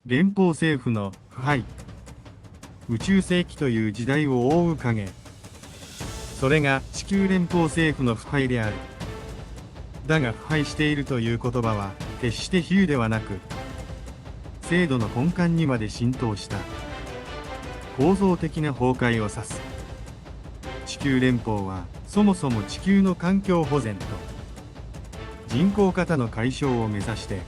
連邦政府の腐敗。宇宙世紀という時代を覆う影。それが地球連邦政府の腐敗である。だが腐敗しているという言葉は決して比喩ではなく、制度の根幹にまで浸透した構造的な崩壊を指す。地球連邦はそもそも地球の環境保全と人口過多の解消を目指して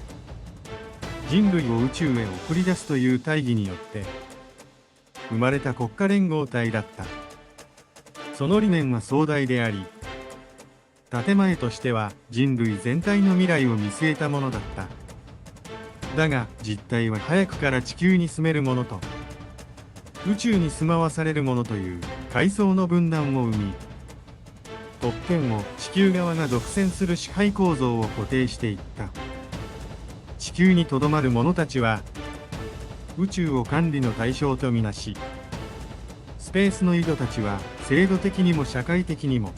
人類を宇宙へ送り出すという大義によって生まれた国家連合体だった。その理念は壮大であり、建前としては人類全体の未来を見据えたものだった。だが実態は早くから地球に住めるものと宇宙に住まわされるものという階層の分断を生み、特権を地球側が独占する支配構造を固定していった。地球にとどまる者たちは宇宙を管理の対象とみなし、スペースの井戸たちは制度的にも社会的にも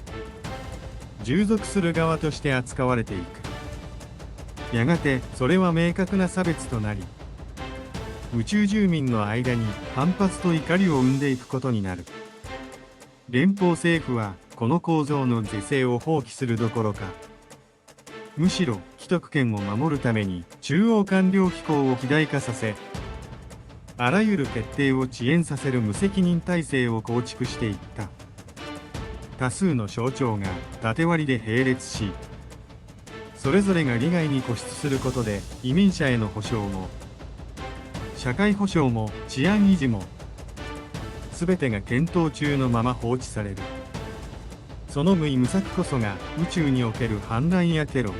従属する側として扱われていく。やがてそれは明確な差別となり、宇宙住民の間に反発と怒りを生んでいくことになる。連邦政府はこの構造の是正を放棄するどころか、むしろ既得権を守るために中央官僚機構を肥大化させ、あらゆる決定を遅延させる無責任体制を構築していった。多数の省庁が縦割りで並列し、それぞれが利害に固執することで移民者への保障も社会保障も治安維持も全てが検討中のまま放置される。その無為無策こそが宇宙における反乱やテロ、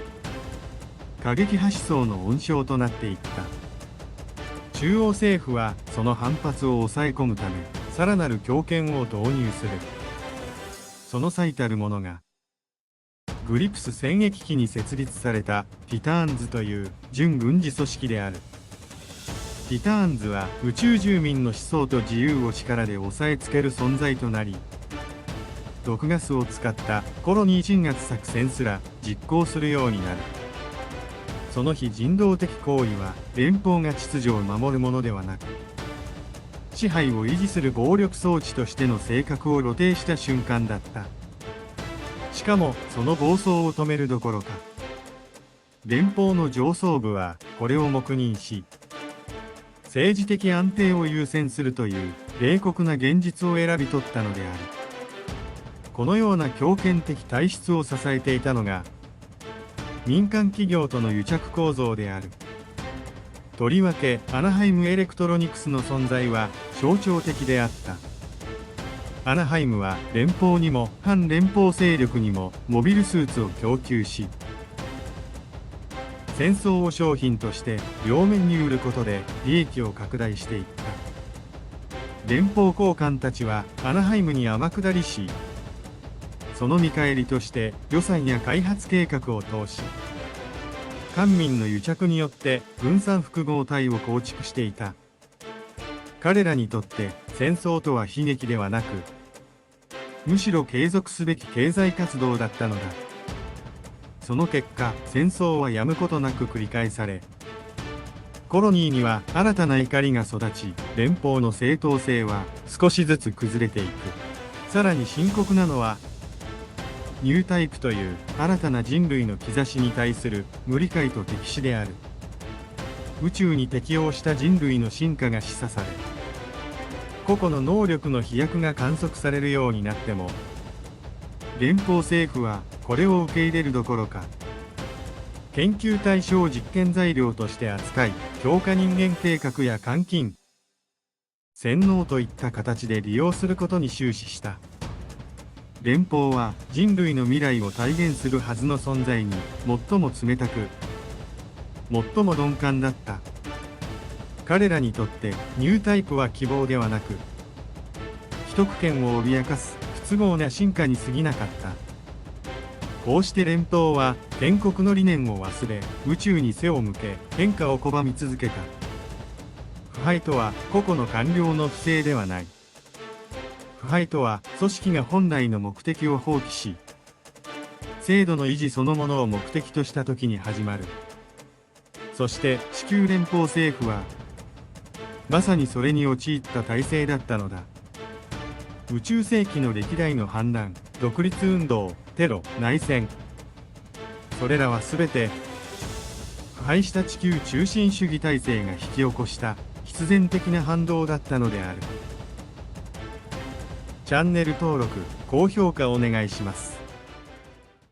過激派思想の温床となっていった。中央政府はその反発を抑え込むため、さらなる強権を導入する。その最たるものがグリプス戦役機に設立されたティターンズという準軍事組織である。ティターンズは宇宙住民の思想と自由を力で押さえつける存在となり、毒ガスを使ったコロニー鎮圧作戦すら実行するようになる。その非人道的行為は連邦が秩序を守るものではなく、支配を維持する暴力装置としての性格を露呈した瞬間だった。しかもその暴走を止めるどころか、連邦の上層部はこれを黙認し、政治的安定を優先するという冷酷な現実を選び取ったのである。このような強権的体質を支えていたのが民間企業との癒着構造である。とりわけアナハイムエレクトロニクスの存在は象徴的であった。アナハイムは連邦にも反連邦勢力にもモビルスーツを供給し、戦争を商品として両面に売ることで利益を拡大していった。連邦高官たちはアナハイムに天下りし、その見返りとして予算や開発計画を通し、官民の癒着によって分散複合体を構築していた。彼らにとって戦争とは悲劇ではなく、むしろ継続すべき経済活動だったのだ。その結果、戦争はやむことなく繰り返され、コロニーには新たな怒りが育ち、連邦の正当性は少しずつ崩れていく。さらに深刻なのは、ニュータイプという新たな人類の兆しに対する無理解と敵視である。宇宙に適応した人類の進化が示唆され、個々の能力の飛躍が観測されるようになっても、連邦政府はこれを受け入れるどころか、研究対象実験材料として扱い、強化人間計画や監禁、洗脳といった形で利用することに終始した。連邦は人類の未来を体現するはずの存在に最も冷たく、最も鈍感だった。彼らにとってニュータイプは希望ではなく、既得権を脅かす不都合な進化に過ぎなかった。こうして連邦は建国の理念を忘れ、宇宙に背を向け変化を拒み続けた。腐敗とは個々の官僚の不正ではない。腐敗とは組織が本来の目的を放棄し、制度の維持そのものを目的とした時に始まる。そして地球連邦政府はまさにそれに陥った体制だったのだ。宇宙世紀の歴代の反乱、独立運動、テロ、内戦、それらは全て腐敗した地球中心主義体制が引き起こした必然的な反動だったのである。チャンネル登録、高評価お願いします。